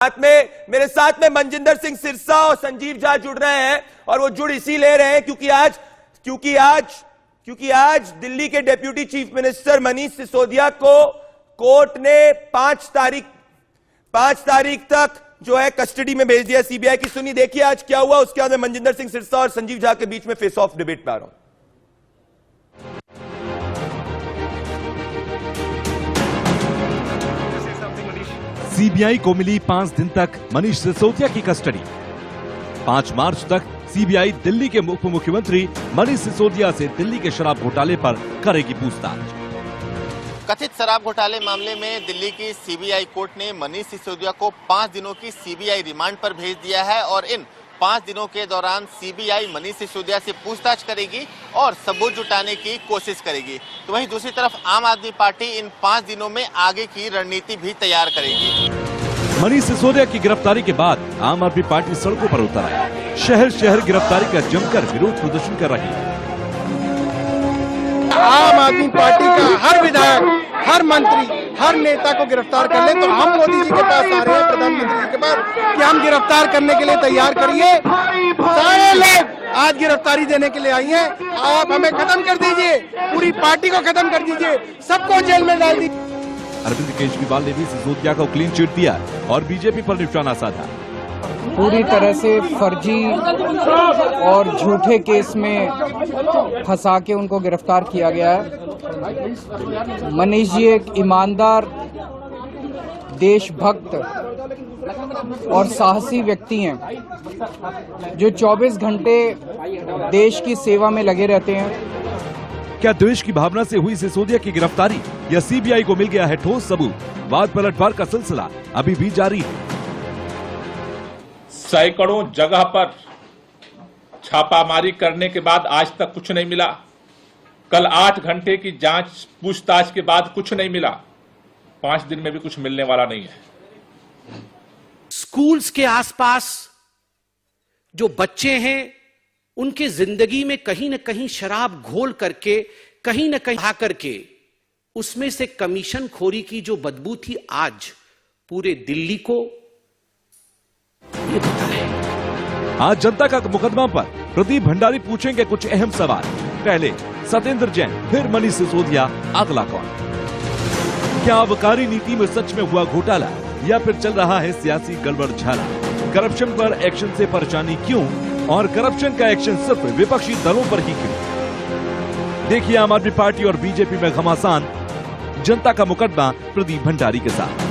मेरे साथ में मनजिंदर सिंह सिरसा और संजीव झा जुड़ रहे हैं और वो जुड़ इसी ले रहे हैं क्योंकि आज दिल्ली के deputy chief minister Manish Sisodia को कोर्ट ने 5 तारीख तक जो है कस्टडी में भेज दिया सीबीआई की। सुनी देखिए आज क्या हुआ, उसके बाद मैं मनजिंदर सिंह सिरसा और संजीव झा के बीच में फेस ऑफ डिबेट पे आ रहा हूं। सीबीआई को मिली 5 दिन तक मनीष सिसोदिया की कस्टडी। 5 मार्च तक सीबीआई दिल्ली के उप मुख्यमंत्री मनीष सिसोदिया से दिल्ली के शराब घोटाले पर करेगी पूछताछ। कथित शराब घोटाले मामले में दिल्ली की सीबीआई कोर्ट ने मनीष सिसोदिया को 5 दिनों की सीबीआई रिमांड पर भेज दिया है और इन 5 दिनों के दौरान सीबीआई मनीष सिसोदिया से पूछताछ करेगी और सबूत जुटाने की कोशिश करेगी। तो वहीं दूसरी तरफ आम आदमी पार्टी इन 5 दिनों में आगे की रणनीति भी तैयार करेगी। मनीष सिसोदिया की गिरफ्तारी के बाद आम आदमी पार्टी सड़कों पर उतर आई। शहर शहर गिरफ्तारी का जमकर विरोध प्रदर्शन कर रही है। आम आदमी पार्टी का हर विधायक, हर मंत्री, हर नेता को गिरफ्तार कर ले तो हम मोदी जी के पास आ रहे हैं, प्रधानमंत्री जी के पास, कि हम गिरफ्तार करने के लिए तैयार करिए। सारे लोग आज गिरफ्तारी देने के लिए आई हैं। आप हमें खत्म कर दीजिए, पूरी पार्टी को खत्म कर दीजिए, सबको जेल में डाल दीजिए। अरविंद केजरीवाल ने भी सिसोदिया को क्लीन चिट दिया और बीजेपी पर निशाना साधा। पूरी तरह से फर्जी और झूठे केस में फंसा के उनको गिरफ्तार किया गया है। मनीष जी एक ईमानदार, देशभक्त और साहसी व्यक्ति हैं जो 24 घंटे देश की सेवा में लगे रहते हैं। क्या देश की भावना से हुई सिसोदिया की गिरफ्तारी या सीबीआई को मिल गया है ठोस सबूत? वाद पलटवार का सिलसिला अभी भी जारी है। सैकड़ों जगह पर छापामारी करने के बाद आज तक कुछ नहीं मिला। कल 8 घंटे की जांच पूछताछ के बाद कुछ नहीं मिला। 5 दिन में भी कुछ मिलने वाला नहीं है। स्कूल्स के आसपास जो बच्चे हैं उनके जिंदगी में कहीं ना कहीं शराब घोल करके, कहीं ना कहीं खा करके उसमें से कमीशन खोरी की जो बदबू थी, आज पूरे दिल्ली को ये पता है। आज जनता का मुकदमा पर प्रदीप भंडारी पूछेंगे कुछ अहम सवाल। पहले सत्येंद्र जैन, फिर मनीष सिसोदिया, अगला कौन? क्या आबकारी नीति में सच में हुआ घोटाला या फिर चल रहा है सियासी गड़बड़ झाला? करप्शन पर एक्शन से परेशानी क्यों और करप्शन का एक्शन सिर्फ विपक्षी दलों पर ही क्यों? देखिए आम आदमी पार्टी और बीजेपी में घमासान, जनता का मुकदमा प्रदीप भंडारी के साथ।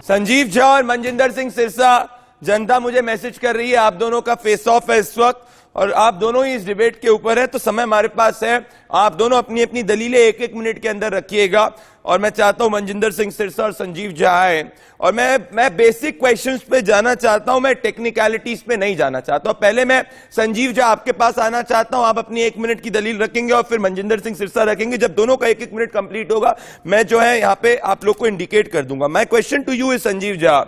संजीव झा और मनजिंदर सिंह सिरसा, जनता मुझे मैसेज कर रही है आप दोनों का फेस ऑफ है इस वक्त और आप दोनों ही इस डिबेट के ऊपर है, तो समय हमारे पास है। आप दोनों अपनी अपनी दलीलें 1-1 मिनट के अंदर रखिएगा और मैं चाहता हूं मनजिंदर सिंह सिरसा और संजीव झा आए और मैं बेसिक क्वेश्चंस पे जाना चाहता हूं, मैं टेक्निकलिटीज पे नहीं जाना चाहता हूं। पहले मैं संजीव झा आपके पास आना चाहता हूं, आप अपनी 1 मिनट की दलील रखेंगे और फिर मनजिंदर सिंह सिरसा रखेंगे। जब दोनों का 1-1 मिनट कंप्लीट होगा मैं जो है यहां पे आप लोग को इंडिकेट कर दूंगा। My question to you is Sanjeev Jha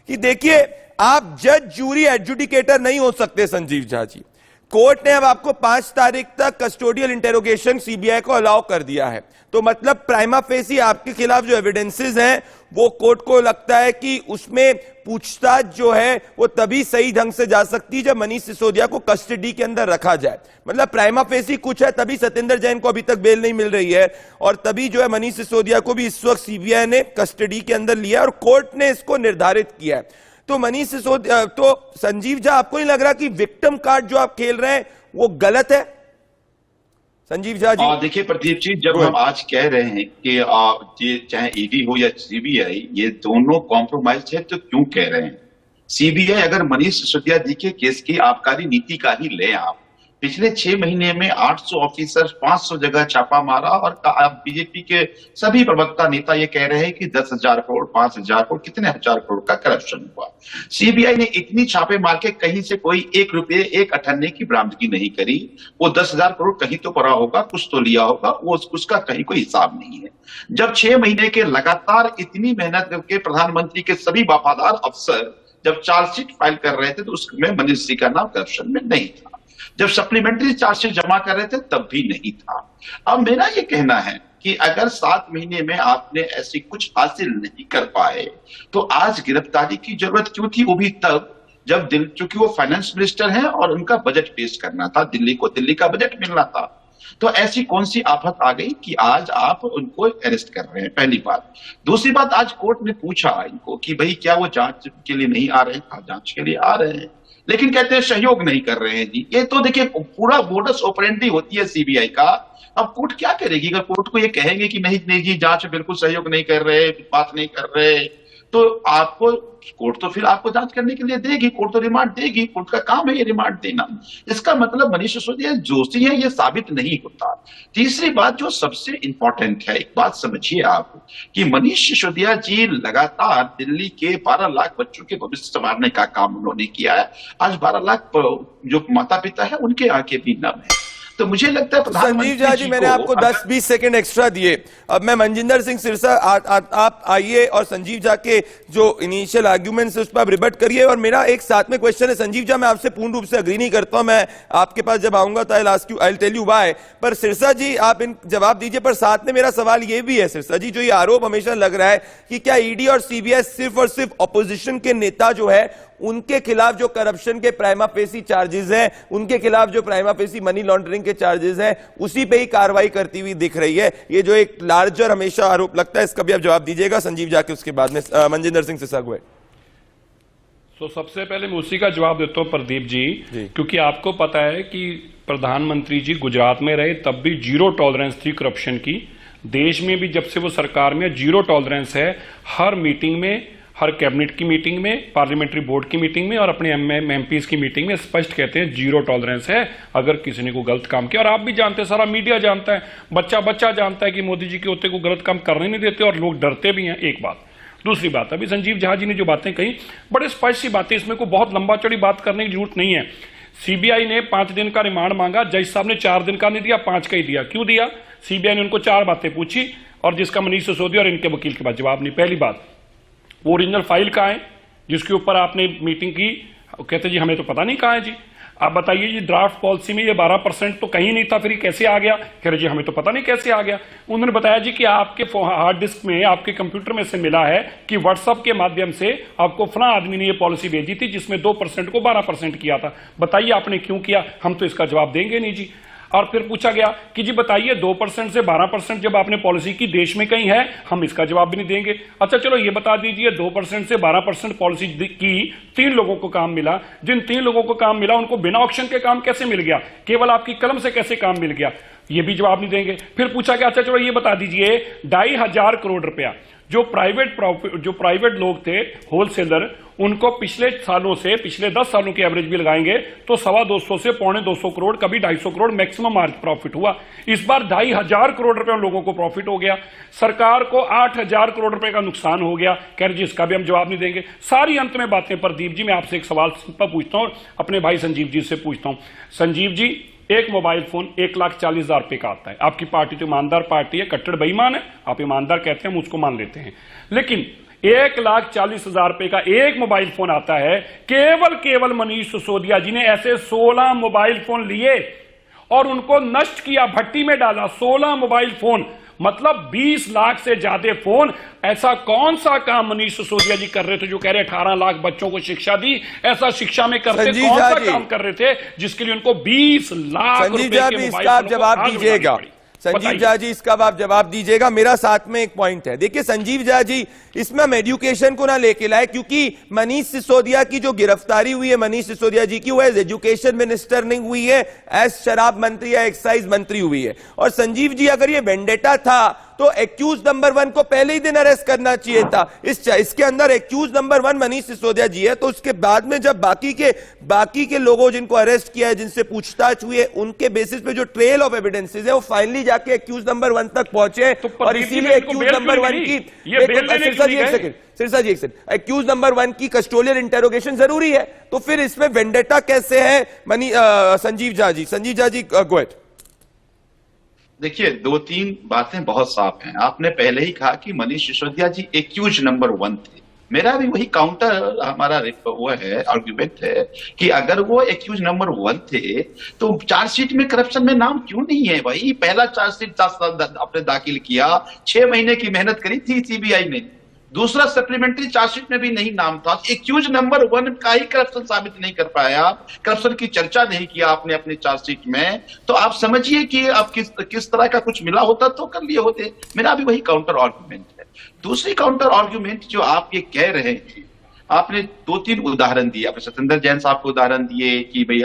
कि देखिए आप जज, जूरी, एडजुडिकेटर नहीं हो सकते। संजीव झा जी, कोर्ट ने अब आपको 5 तारीख तक कस्टोडियल इंटेरोगेशन सीबीआई को अलाउ कर दिया है, तो मतलब प्राइमा फेसी आपके खिलाफ जो एविडेंसेस हैं वो कोर्ट को लगता है कि उसमें पूछताछ जो है वो तभी सही ढंग से जा सकती है जब मनीष सिसोदिया को कस्टडी के अंदर रखा जाए। मतलब प्राइमा फेसी कुछ है, तभी सत्येंद्र जैन को अभी तक बेल नहीं मिल रही है और तभी जो है मनीष सिसोदिया को भी इस वक्त सीबीआई ने कस्टडी के अंदर लिया और कोर्ट ने इसको निर्धारित किया है। तो मनीष सिसोदिया, तो संजीव झा आपको नहीं लग रहा कि विक्टिम कार्ड जो आप खेल रहे हैं वो गलत है? संजीव झा जी देखिए प्रदीप जी, जब हम आज कह रहे हैं कि ये चाहे ईडी हो या सीबीआई, ये दोनों कॉम्प्रोमाइज है, तो क्यों कह रहे हैं? सीबीआई अगर मनीष सिसोदिया जी के केस की आबकारी नीति का ही लें, आप पिछले 6 महीने में 800 ऑफिसर 500 जगह छापा मारा और बीजेपी के सभी प्रवक्ता नेता ये कह रहे हैं कि 10,000 करोड़, 5,000 करोड़, कितने हजार करोड़ का करप्शन हुआ। सीबीआई ने इतनी छापे मार के कहीं से कोई 1 रुपये 1 अठन्ने की बरामदगी नहीं करी। वो 10,000 करोड़ कहीं तो पड़ा होगा, कुछ तो लिया होगा, वो उसका कहीं कोई हिसाब नहीं है। जब 6 महीने के लगातार इतनी मेहनत करके प्रधानमंत्री के सभी वफादार अफसर जब चार्जशीट फाइल कर रहे थे तो उसमें मनीष जी का नाम करप्शन में नहीं था। जब सप्लीमेंट्री चार्जशीट जमा कर रहे थे तब भी नहीं था। अब मेरा ये कहना है कि अगर 7 महीने में आपने ऐसी कुछ हासिल नहीं कर पाए तो आज गिरफ्तारी की जरूरत क्यों थी, वो भी तब जब चूंकि वो फाइनेंस मिनिस्टर हैं और उनका बजट पेश करना था, दिल्ली को दिल्ली का बजट मिलना था। तो ऐसी कौन सी आफत आ गई कि आज आप उनको अरेस्ट कर रहे हैं, पहली बात। दूसरी बात, आज कोर्ट ने पूछा इनको कि भाई क्या वो जांच के लिए नहीं आ रहे हैं? जांच के लिए आ रहे हैं, लेकिन कहते हैं सहयोग नहीं कर रहे हैं जी। ये तो देखिए पूरा मोडस ऑपरेंडी होती है सीबीआई का। अब कोर्ट क्या करेगी? अगर कोर्ट को ये कहेंगे कि नहीं नहीं जी जांच में बिल्कुल सहयोग नहीं कर रहे, बात नहीं कर रहे, तो आपको कोर्ट तो फिर आपको जांच करने के लिए देगी, कोर्ट तो रिमांड देगी, कोर्ट का काम है ये रिमांड देना। इसका मतलब मनीष सिसोदिया दोषी है ये साबित नहीं होता। तीसरी बात जो सबसे इंपॉर्टेंट है, एक बात समझिए आप कि मनीष सिसोदिया जी लगातार दिल्ली के 12 लाख बच्चों के भविष्य संवारने का काम उन्होंने किया है। आज 12 लाख जो माता पिता है उनके आंखें भी नम है। तो मुझे लगता है संजीव झा जी, मैंने आपको 10-20 सेकंड एक्स्ट्रा दिए। अब मैं मनजिंदर सिंह सिरसा, आप आइए और संजीव झा के जो इनिशियल आर्ग्यूमेंट्स उस पर आप रिबट करिए। और मेरा एक साथ में क्वेश्चन है संजीव झा, मैं आपसे पूर्ण रूप से अग्री नहीं करता हूं, मैं आपके पास जब आऊंगा तो I will tell you why. पर सिरसा जी आप इन जवाब दीजिए। पर साथ में मेरा सवाल ये भी है सिरसा जी, जो ये आरोप हमेशा लग रहा है कि क्या ईडी और सीबीआई सिर्फ और सिर्फ ऑपोजिशन के नेता जो है उनके खिलाफ जो करप्शन के प्राइमा फेसी चार्जेस हैं, उनके खिलाफ जो प्राइमा फेसी मनी लॉन्ड्रिंग के चार्जेस हैं, उसी पे ही कार्रवाई करती हुई दिख रही है? ये जो एक लार्जर हमेशा आरोप लगता है, इसका भी आप जवाब दीजिएगा संजीव जाके, उसके बाद में मनजिंदर सिंह सिरसा को। तो सबसे पहले मैं उसी का जवाब देता हूं प्रदीप जी, क्योंकि आपको पता है कि प्रधानमंत्री जी गुजरात में रहे तब भी जीरो टॉलरेंस थी करप्शन की। देश में भी जब से वो सरकार में जीरो टॉलरेंस है। हर मीटिंग में, हर कैबिनेट की मीटिंग में, पार्लियामेंट्री बोर्ड की मीटिंग में और अपने एमपीज की मीटिंग में स्पष्ट कहते हैं जीरो टॉलरेंस है अगर किसी ने को गलत काम किया। और आप भी जानते हैं, सारा मीडिया जानता है, बच्चा जानता है कि मोदी जी के होते को गलत काम करने नहीं देते और लोग डरते भी हैं। एक बात। दूसरी बात, अभी संजीव झा जी ने जो बातें कही बड़े स्पष्ट सी बातें, इसमें को बहुत लंबा चौड़ी बात करने की जरूरत नहीं है। सीबीआई ने 5 दिन का रिमांड मांगा, जज साहब ने 4 दिन का नहीं दिया, 5 का ही दिया। क्यों दिया? सीबीआई ने उनको 4 बातें पूछी और जिसका मनीष सिसोदिया और इनके वकील के पास जवाब नहीं। पहली बात, वो ओरिजिनल फाइल कहाँ है जिसके ऊपर आपने मीटिंग की? कहते जी हमें तो पता नहीं कहाँ है जी। आप बताइए जी, ड्राफ्ट पॉलिसी में ये 12% तो कहीं नहीं था, फिर कैसे आ गया? कह रहे जी हमें तो पता नहीं कैसे आ गया। उन्होंने बताया जी कि आपके हार्ड डिस्क में, आपके कंप्यूटर में से मिला है कि व्हाट्सएप के माध्यम से आपको फला आदमी ने ये पॉलिसी भेजी थी जिसमें 2% को 12% किया था। बताइए आपने क्यों किया? हम तो इसका जवाब देंगे नहीं जी। और फिर पूछा गया कि जी बताइए 2% से 12% जब आपने पॉलिसी की देश में कहीं है, हम इसका जवाब भी नहीं देंगे। अच्छा चलो ये बता दीजिए 2% से 12% पॉलिसी की 3 लोगों को काम मिला, जिन 3 लोगों को काम मिला उनको बिना ऑक्शन के काम कैसे मिल गया? केवल आपकी कलम से कैसे काम मिल गया? ये भी जवाब नहीं देंगे। फिर पूछा गया अच्छा चलो ये बता दीजिए 2,500 करोड़ रुपया जो प्राइवेट लोग थे होलसेलर, उनको पिछले सालों से, पिछले 10 सालों की एवरेज भी लगाएंगे तो 225 से 250 करोड़, कभी 250 करोड़ मैक्सिमम मार्जिन प्रॉफिट हुआ। इस बार 2,500 करोड़ रुपए लोगों को प्रॉफिट हो गया, सरकार को 8,000 करोड़ रुपए का नुकसान हो गया। कह रहे जी इसका भी हम जवाब नहीं देंगे। सारी अंत में बातें। प्रदीप जी मैं आपसे एक सवाल पूछता हूं, अपने भाई संजीव जी से पूछता हूं। संजीव जी, एक मोबाइल फोन 1,40,000 रुपए का आता है। आपकी पार्टी तो ईमानदार पार्टी है, कट्टर बेईमान है, आप ईमानदार कहते हैं, हम उसको मान लेते हैं। लेकिन 1,40,000 रुपए का एक मोबाइल फोन आता है। केवल मनीष सिसोदिया जी ने ऐसे 16 मोबाइल फोन लिए और उनको नष्ट किया, भट्टी में डाला। 16 मोबाइल फोन मतलब 20 लाख से ज्यादा फोन। ऐसा कौन सा काम मनीष सिसोदिया जी कर रहे थे जो कह रहे 18 लाख बच्चों को शिक्षा दी? ऐसा शिक्षा में करते कौन सा काम कर रहे थे जिसके लिए उनको 20 लाख रुपए के मोबाइल फोन जवाब दीजिएगा? संजीव झा जी इसका आप जवाब दीजिएगा। मेरा साथ में एक पॉइंट है, देखिए संजीव झा जी, इसमें हम एजुकेशन को ना लेके लाए, क्योंकि मनीष सिसोदिया की जो गिरफ्तारी हुई है मनीष सिसोदिया जी की, वो एज एजुकेशन मिनिस्टर नहीं हुई है, एज शराब मंत्री या एक्साइज मंत्री हुई है। और संजीव जी अगर ये वेंडेटा था तो एक्यूज नंबर 1 को पहले ही दिन अरेस्ट करना चाहिए था। इसके अंदर एक्यूज नंबर 1 मनीष सिसोदिया जी है, तो उसके बाद में जब बाकी के लोगों जिनको अरेस्ट किया है, जिनसे पूछताछ हुई है, उनके बेसिस पे जो ट्रेल ऑफ एविडेंसेस है वो फाइनली जाके एक्यूज नंबर 1 तक पहुंचे। और इसीलिए एक्यूज नंबर 1 की सिरसा जी एक सेकंड, एक्यूज नंबर 1 की कस्टोडियल इंटेरोगेशन जरूरी है, तो फिर इसमें वेंडेटा कैसे है? Sanjeev Jha ji go ahead. देखिए 2-3 बातें बहुत साफ हैं। आपने पहले ही कहा कि मनीष सिसोदिया जी एक्यूज नंबर 1 थे, मेरा भी वही काउंटर हमारा वो है, आर्ग्यूमेंट है कि अगर वो एक्यूज नंबर 1 थे तो चार्जशीट में करप्शन में नाम क्यों नहीं है भाई? पहला चार्जशीट आपने दाखिल किया, 6 महीने की मेहनत करी थी सीबीआई ने, दूसरा सप्लीमेंट्री चार्जशीट में भी नहीं नाम था। एक्यूज नंबर 1 का ही करप्शन साबित नहीं कर पाया, करप्शन की चर्चा नहीं किया आपने अपने चार्जशीट में, तो आप समझिए कि आप किस तरह का कुछ मिला होता तो कर लिए होते। मेरा भी वही काउंटर आर्ग्यूमेंट है। दूसरी काउंटर आर्ग्यूमेंट जो आप ये कह रहे हैं, आपने 2-3 उदाहरण दिए, आपने सतेंद्र जैन साहब को उदाहरण दिए कि भाई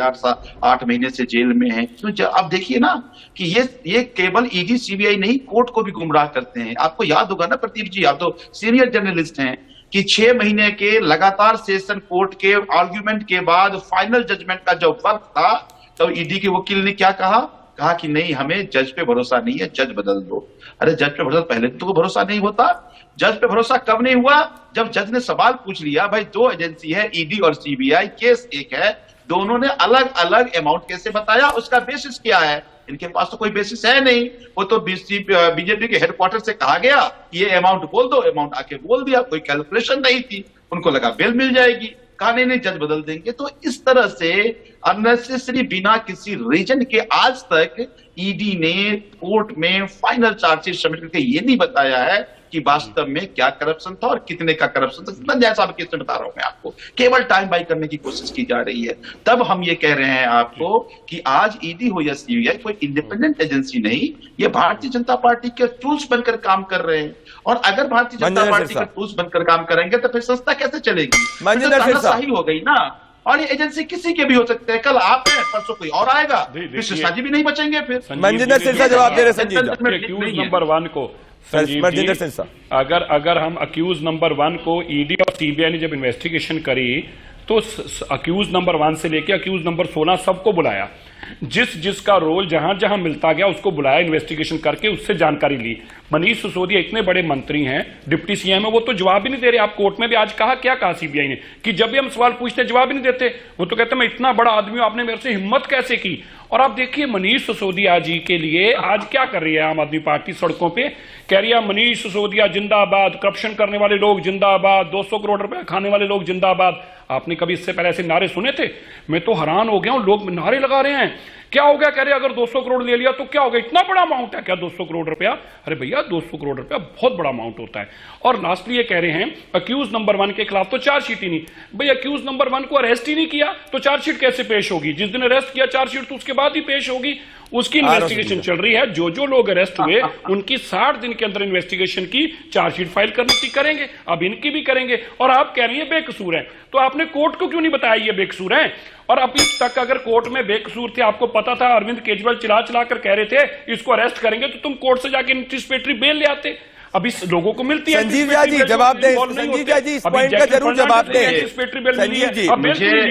8 महीने से जेल में हैं। तो अब देखिए ना कि ये केवल ईडी सीबीआई नहीं, कोर्ट को भी गुमराह करते हैं। आपको याद होगा ना प्रदीप जी, आप तो सीनियर जर्नलिस्ट हैं, कि 6 महीने के लगातार सेशन कोर्ट के आर्ग्यूमेंट के बाद फाइनल जजमेंट का जब वक्त था, तो ईडी के वकील ने क्या कहा कि नहीं, हमें जज पे भरोसा नहीं है, जज बदल दो। अरे जज पे भरोसा पहले तो भरोसा नहीं होता। जज पे भरोसा कब नहीं हुआ? जब जज ने सवाल पूछ लिया, भाई 2 एजेंसी है, ईडी और सीबीआई, केस एक है, दोनों ने अलग अलग अमाउंट कैसे बताया, उसका बेसिस क्या है? इनके पास तो कोई बेसिस है नहीं। वो तो बीजेपी के हेडक्वार्टर से कहा गया ये अमाउंट बोल दो, अमाउंट आके बोल दिया, कोई कैलकुलेशन नहीं थी, उनको लगा बेल मिल जाएगी, कहा नहीं जज बदल देंगे। तो इस तरह से अननेसेसरी बिना किसी रीजन के आज तक ईडी ने कोर्ट में फाइनल चार्जशीट सबमिट करके ये नहीं बताया है कि वास्तव में क्या करप्शन था और कितने का करप्शन था। जैसा केस में बता रहा हूं मैं आपको, केवल टाइम बाई करने की कोशिश की जा रही है। तब हम ये कह रहे हैं आपको कि आज ईडी हो या सीबीआई कोई इंडिपेंडेंट एजेंसी नहीं, ये भारतीय जनता पार्टी के टूल्स बनकर काम कर रहे हैं। और अगर भारतीय जनता पार्टी के टूल्स बनकर काम करेंगे तो फिर संस्था कैसे चलेगी? सही हो गई ना। और ये एजेंसी किसी के भी हो सकते हैं, कल आप हैं, परसों कोई और आएगा, फिर सिरसा जी भी नहीं बचेंगे। फिर मनजिंदर सिरसा जवाब दे रहे संजीव नंबर 1 को अगर हम अक्यूज नंबर 1 को ईडी और सीबीआई ने जब इन्वेस्टिगेशन करी तो अक्यूज नंबर 1 से लेकर अक्यूज नंबर 16 सबको बुलाया, जिसका रोल जहां जहां मिलता गया उसको बुलाया, इन्वेस्टिगेशन करके उससे जानकारी ली। मनीष सिसोदिया इतने बड़े मंत्री हैं, डिप्टी सीएम है, वो तो जवाब भी नहीं दे रहे। आप कोर्ट में भी आज क्या कहा सीबीआई ने कि जब भी हम सवाल पूछते जवाब भी नहीं देते। वो तो कहते मैं इतना बड़ा आदमी हूं, आपने मेरे से हिम्मत कैसे की? और आप देखिए मनीष सिसोदिया जी के लिए आज क्या कर रही है आम आदमी पार्टी, सड़कों पे कह रही है मनीष सिसोदिया जिंदाबाद, करप्शन करने वाले लोग जिंदाबाद, 200 करोड़ रुपए खाने वाले लोग जिंदाबाद। आपने कभी इससे पहले ऐसे नारे सुने थे? मैं तो हैरान हो गया हूं, लोग नारे लगा रहे हैं। क्या हो गया? कह रहे अगर 200 करोड़ ले लिया तो क्या हो गया? इतना बड़ा अमाउंट है क्या 200 करोड़ रुपया? अरे भैया 200 करोड़ रुपया बहुत बड़ा अमाउंट होता है। और लास्टली ये कह रहे हैं अक्यूज नंबर 1 के खिलाफ तो चार्जशीट ही नहीं। भाई अक्यूज नंबर 1 को अरेस्ट ही नहीं किया तो चार्जशीट कैसे पेश होगी? जिस दिन अरेस्ट किया चार्जशीट तो उसके बाद ही पेश होगी। उसकी इन्वेस्टिगेशन चल रही है, जो लोग अरेस्ट हुए उनकी 60 दिन के अंदर इन्वेस्टिगेशन की चार्जशीट फाइल करने की करेंगे, अब इनकी भी करेंगे। और आप कह रही है बेकसूर है, तो आपने कोर्ट को क्यों नहीं बताया ये बेकसूर है? और अभी तक अगर कोर्ट में बेकसूर थे, आपको पता था, अरविंद केजरीवाल चिल्ला कर कह रहे थे इसको अरेस्ट करेंगे, तो तुम कोर्ट से जाके एंटीसिपेटरी बेल ले आते। अभी लोगों को मिलती है। संजीव जी जवाब दें, संजीव जी इस पॉइंट का जरूर जवाब दें। संजीव जी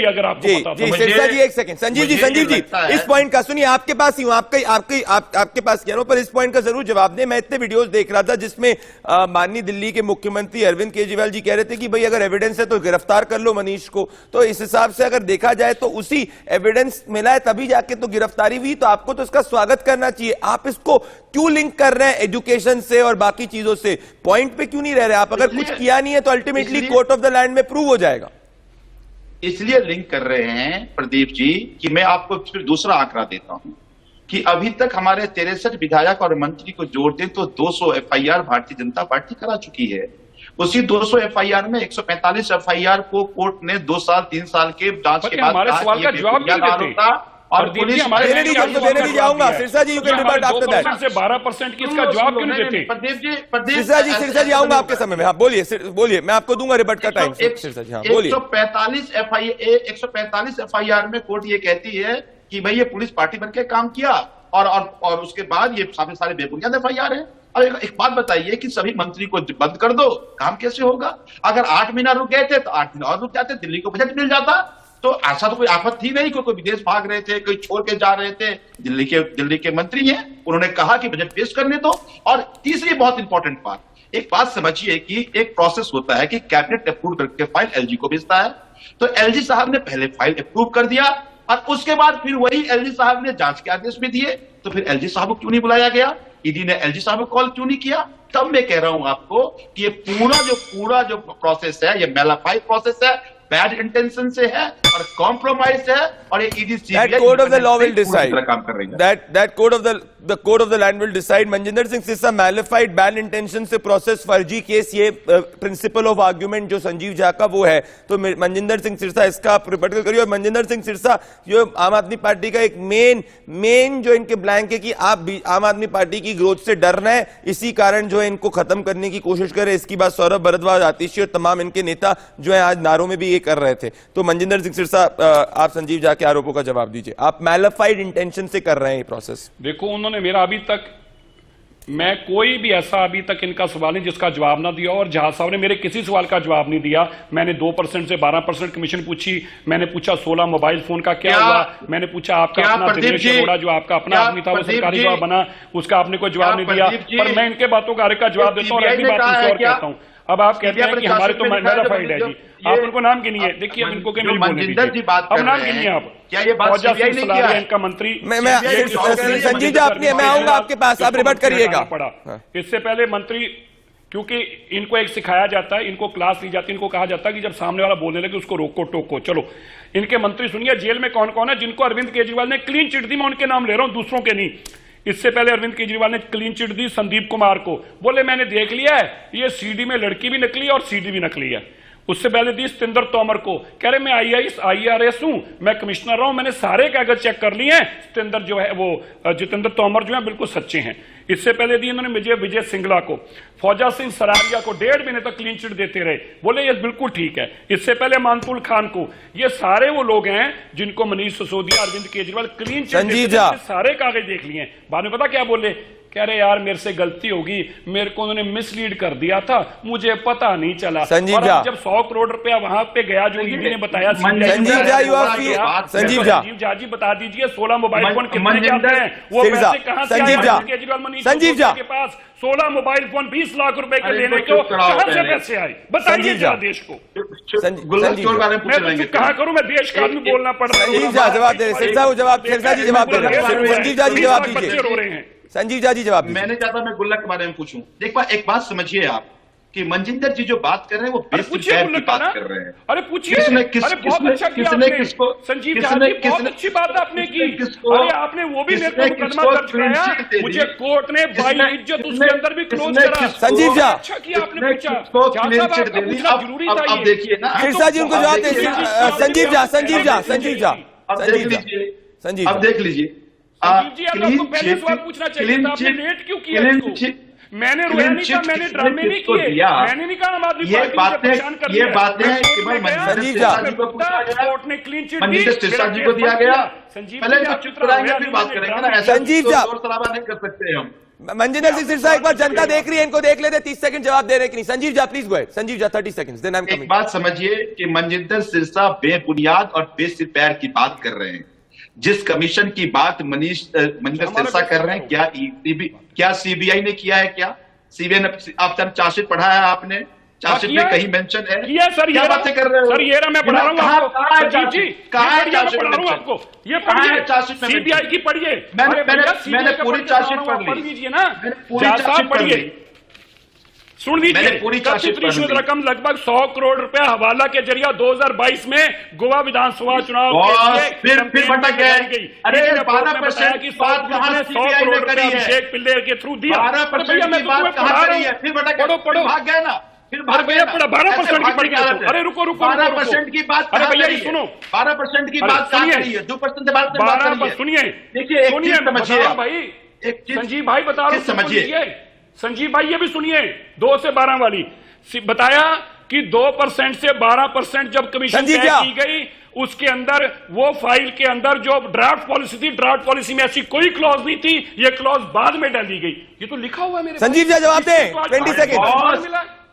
अगर आपको जी सिरसा जी एक सेकंड, संजीव जी इस पॉइंट का सुनिए, आपके पास ही हूं, आपके पास कह रहा हूं, पर इस पॉइंट का जरूर जवाब दें। मैं इतने वीडियोस देख रहा था जिसमें माननीय दिल्ली के मुख्यमंत्री अरविंद केजरीवाल जी कह रहे थे कि भाई अगर एविडेंस है तो गिरफ्तार कर लो मनीष को। तो इस हिसाब से अगर देखा जाए तो उसी एविडेंस मिला है तभी जाके तो गिरफ्तारी हुई, तो आपको तो इसका स्वागत करना चाहिए। आप इसको क्यों लिंक कर रहे हैं एजुकेशन से और बाकी चीजों से? पॉइंट पे क्यों नहीं रह रहे आप? अगर कुछ किया नहीं है तो ultimately court of the land में प्रूव हो जाएगा। इसलिए लिंक कर रहे हैं प्रदीप जी कि मैं आपको फिर दूसरा आंकड़ा देता हूं कि अभी तक हमारे 63 विधायक और मंत्री को जोड़ दें तो 200 एफआईआर भारतीय जनता पार्टी करा चुकी है। उसी 200 एफआईआर में 145 एफआईआर को कोर्ट ने 2 साल 3 साल के जांच के बाद हमारे सवाल का जवाब नहीं देते। और पुलिस देने नहीं जाऊंगा। Sirsa ji you can rebut after that. से 12% की इसका जवाब क्यों नहीं देते? सिरसा जी आऊंगा आपके समय में। हाँ बोलिए मैं आपको दूंगा रिबट का टाइम। सिरसा जी हाँ बोलिए। 145 एफआईआर में कोर्ट ये कहती है कि भाई ये पुलिस पार्टी बनकर काम किया और उसके बाद ये सारे बेबुनियाद एफआईआर है। और एक बात बताइए कि सभी मंत्री को बंद कर दो, काम कैसे होगा? अगर 8 महीना रुक गए थे तो 8 दिन और रुक जाते, दिल्ली को बजट मिल जाता। तो ऐसा तो कोई आफत थी नहीं, कोई विदेश भाग रहे थे, कोई छोड़ के जा रहे थे। दिल्ली के मंत्री हैं, उन्होंने कहा कि बजट पेश करने दो। और तीसरी बहुत इंपॉर्टेंट बात, एक बात समझिए कि एक प्रोसेस होता है कि कैबिनेट अप्रूव करके फाइल एलजी को भेजता है। तो एलजी साहब ने पहले फाइल अप्रूव कर दिया और उसके बाद फिर वही एलजी साहब ने जांच के आदेश भी दिए। तो फिर एलजी साहब को क्यों नहीं बुलाया गया? ईडी ने एलजी साहब को कॉल क्यों नहीं किया? तब मैं कह रहा हूं आपको कि ये पूरा जो प्रोसेस है, ये मेलाफाइड प्रोसेस है, बैड इंटेंशन से है और कॉम्प्रोमाइज है, और ये ED That code of the law will decide. काम कर रही है। That code of the land will decide. Manjinder Singh Sirsa malified bad intention से प्रोसेस फर्जी केस, ये प्रिंसिपल ऑफ आर्ग्यूमेंट जो संजीव झा का वो है, तो मनजिंदर सिंह सिरसा इसका आप रिपोर्ट करिए। और मनजिंदर सिंह सिरसा जो आम आदमी पार्टी का एक मेन जो इनके ब्लैंक है कि आप आम आदमी पार्टी की ग्रोथ से डर रहे हैं, इसी कारण जो है इनको खत्म करने की कोशिश करे। इसकी बात सौरभ भरद्वाज, आतिशी और तमाम इनके नेता जो है आज नारों में भी ये कर रहे थे। तो मनजिंदर सिंह सिरसा, आप संजीव झा के आरोपों का जवाब दीजिए। आप मैलिफाइड इंटेंशन से कर रहे हैं ये प्रोसेस। देखो, उन्होंने मेरा अभी तक, मैं कोई भी ऐसा अभी तक इनका सवाल नहीं जिसका जवाब ना दिया, और झा साहब ने मेरे किसी सवाल का जवाब नहीं दिया। मैंने 2% से 12% कमीशन पूछी, मैंने पूछा 16 मोबाइल फोन का क्या हुआ, मैंने पूछा आपका अपना दिनेश अरोड़ा जो आपका अपना आदमी था वो सरकारी जवाब बना, उसका आपने कोई जवाब नहीं दिया। पर मैं इनके बातों का हर एक का जवाब देता हूँ और अगली बात और कहता हूँ। अब आप कहते हैं कि हमारे तो मैलिफाइड है जी, आप उनको नाम गिनिए। देखिए, अब इनको नहीं बोलने दीजिए, अब नाम गिनिए आप। क्या ये बात सीबीआई ने किया है? इनका मंत्री संजीव झा, अपनी मैं आऊंगा आपके पास, आप रिपोर्ट करिएगा। इससे पहले मंत्री, क्योंकि इनको एक सिखाया जाता है, इनको क्लास ली जाती है, इनको कहा जाता है कि जब सामने वाला बोलने लगे उसको रोको टोको। चलो, इनके मंत्री सुनिए, जेल में कौन कौन है जिनको अरविंद केजरीवाल ने क्लीन चिट दी। मैं उनके नाम ले रहा हूं, दूसरों के नहीं। इससे पहले अरविंद केजरीवाल ने क्लीन चिट दी संदीप कुमार को, बोले मैंने देख लिया है ये सीडी में लड़की भी नकली है और सीडी भी नकली है। उससे पहले दी सतेंद्र तोमर को, कह रहे मैं IRS हूं, मैं कमिश्नर रहा हूं, मैंने सारे कागज चेक कर लिए हैं, सतेंद्र जो है वो जितेंद्र तोमर जो है बिल्कुल सच्चे हैं। इससे पहले दी इन्होंने विजय सिंगला को, फौजा सिंह सरारिया को 1.5 महीने तक क्लीन चिट देते रहे, बोले ये बिल्कुल ठीक है। इससे पहले मानतुल खान को, ये सारे वो लोग हैं जिनको मनीष सिसोदिया, अरविंद केजरीवाल क्लीन चिट सारे कागज देख लिए। बाद में पता क्या बोले, कह रहे यार मेरे से गलती होगी, मेरे को उन्होंने मिसलीड कर दिया था, मुझे पता नहीं चला। संजीव झा, जब 100 करोड़ रुपया वहां पे गया जो ईडी ने बताया, संजीव झा जी बता दीजिए 16 मोबाइल फोन कितने जाते हैं, वो पैसे कहां से आए? केजरीवाल मनीष के पास 16 मोबाइल फोन 20 लाख रुपए के लेने को कहां से पैसे आए, बताइए देश को। मैं कहा करूं, मैं देश का आदमी बोलना पड़ रहा है। संजीव झा जवाब दे रहे, सिरसा जी जवाब दे रहे हैं, संजीव झा जी जवाब दीजिए। रो रहे हैं संजीव झा जी जवाब। मैंने चाहता मैं गुल्लक के बारे में पूछूं। एक बात समझिए आप कि मनजिंदर जी जो बात कर रहे हैं वो बेसिक की बात कर रहे हैं। अरे पूछिए, अरे बहुत अच्छा किया आपने संजीव झा जी, बहुत अच्छी बात आपने की। अरे आपने वो भी मेरे को मुकदमा दर्ज कराया, मुझे कोर्ट ने बाइज्जत उसके अंदर भी क्लोज करा। संजीव झा, अच्छा किया आपने पूछा, जरूरी था। अब देखिए ना, सिरसा जी उनको जवाब दे। संजीव झा अब देख लीजिए, जी आपको पहले सवाल पूछना चाहिए था, आपने लेट क्यों किया इसको? मैंने रोया नहीं था, मैंने ड्रामे नहीं किए, मैंने नहीं कहा आम आदमी पार्टी से परेशान कर दिया। ये बातें संजीव झा, कोर्ट ने क्लीन चिट दी, सिरसा जी को दिया गया। संजीव पहले भी बात करेंगे ना, संजीव झा, नहीं कर सकते हम। मनजिंदर सिंह सिरसा, एक बार जनता देख रही है, इनको देख लेते, 30 सेकंड जवाब दे रहे कि नहीं। Sanjeev Jha please go ahead. Sanjeev Jha 30 seconds, then I am coming. एक बात समझिए कि मनजिंदर सिरसा बेबुनियाद और बेसिर की बात कर रहे हैं। जिस कमीशन की बात मनजिंदर सिरसा कर रहे हैं, क्या सीबीआई ने किया है? क्या सीबीआई ने? आप चार्जशीट पढ़ा है आपने? चार्जशीट में कहीं मेंशन है? सर, क्या बातें कर रहे हो सर? ये मैं पढ़ा रहा हूँ आपको, संजीव जी कहाँ है चार्जशीट पढ़ा रहा हूँ आपको, ये पढ़िए चार्जशीट में, सीबीआई की पढ़िए। मैंने पूरी चार्जशीट पढ़ लीजिए ना, पढ़िए, सुन लीजिए। कथित रकम लगभग 100 करोड़ रुपया हवाला के जरिए 2022 में गोवा विधानसभा चुनाव फिर भटक गए। अरे 12% की बात कहां से 100 करोड़ रुपया अभिषेक पिल्ले के थ्रू दिया। 12% की बात कहां से है? फिर भटक गए, पढ़ो भाग गए ना, फिर भाग गए। 12% की पढ़ गया। अरे रुको 12% की बात, अरे भैया सुनो, 12% की बात कहां रही है? 2% से बात 12। सुनिए, देखिए एक चीज समझिए भाई, संजीव भाई बता रहा हूं, समझिए संजीव भाई, ये भी सुनिए। 2 से 12 वाली बताया कि 2% से 12% जब कमीशन तय की गई, उसके अंदर वो फाइल के अंदर जो ड्राफ्ट पॉलिसी थी, ड्राफ्ट पॉलिसी में ऐसी कोई क्लॉज नहीं थी, ये क्लॉज बाद में डाली गई। ये तो लिखा हुआ है मेरे। संजीव जी जवाब दें, 20 सेकंड।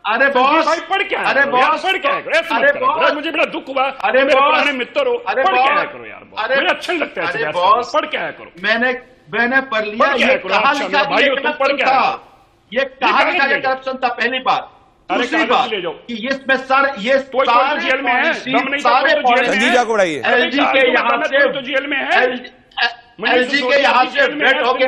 अरे बॉस भाई पढ़ क्या है? अरे बॉस पढ़ क्या है? अरे बॉस, मुझे बड़ा दुख हुआ। अरे मेरे बॉस, पुराने मित्र हो, अरे पढ़ क्या करो यार, मुझे अच्छा नहीं लगता है। अरे बॉस, पढ़ क्या करो? मैंने पढ़ लिया। ये कहा लिखा भाई, तुम पढ़ क्या? ये कहा लिखा करप्शन था, पहली बात। दूसरी बात कि ये जेल में है, सारे संजीव झा को उड़ाइए। एलजी के यहाँ से तो जेल में है। एलजी के यहाँ से वेट होके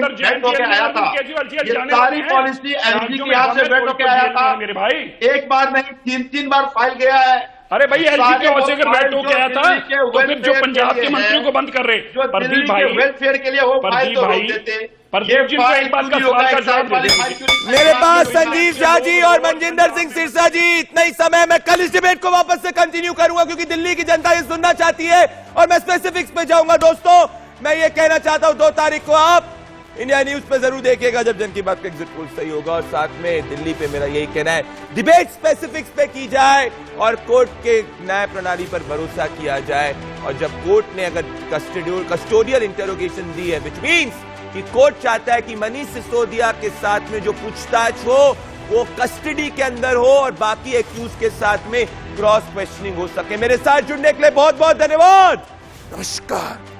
आया था। ये सारी पॉलिसी एलजी के यहाँ से वेट होके आया था मेरे भाई। एक बार नहीं 3 बार फाइल गया है। अरे भाई एलजी के वजह से अगर वेट होके आया था तो फिर जो पंजाब के मंत्रियों को बंद कर रहे प्रदीप भाई वेलफेयर के लिए वो प्रदीप भाई प्रदीप जी को एक बात का सवाल का जवाब दे दीजिए। मेरे पास संजीव झा जी और मनजिंदर सिंह सिरसा जी इतना ही समय। मैं कल इस डिबेट को वापस से कंटिन्यू करूंगा क्योंकि दिल्ली की जनता ये सुनना चाहती है और मैं स्पेसिफिक्स पे जाऊंगा। दोस्तों मैं ये कहना चाहता हूं 2 तारीख को आप इंडिया न्यूज पे जरूर देखिएगा जब जन की बात का एग्जिट पोल सही होगा। और साथ में दिल्ली पे मेरा यही कहना है डिबेट स्पेसिफिक्स पे की जाए और कोर्ट के न्याय प्रणाली पर भरोसा किया जाए। और जब कोर्ट ने अगर कस्टोडियल इंटरोगेशन दी है विच मीन्स कि कोर्ट चाहता है कि मनीष सिसोदिया के साथ में जो पूछताछ हो वो कस्टडी के अंदर हो और बाकी एक्यूज के साथ में क्रॉस क्वेश्चनिंग हो सके। मेरे साथ जुड़ने के लिए बहुत बहुत धन्यवाद। नमस्कार।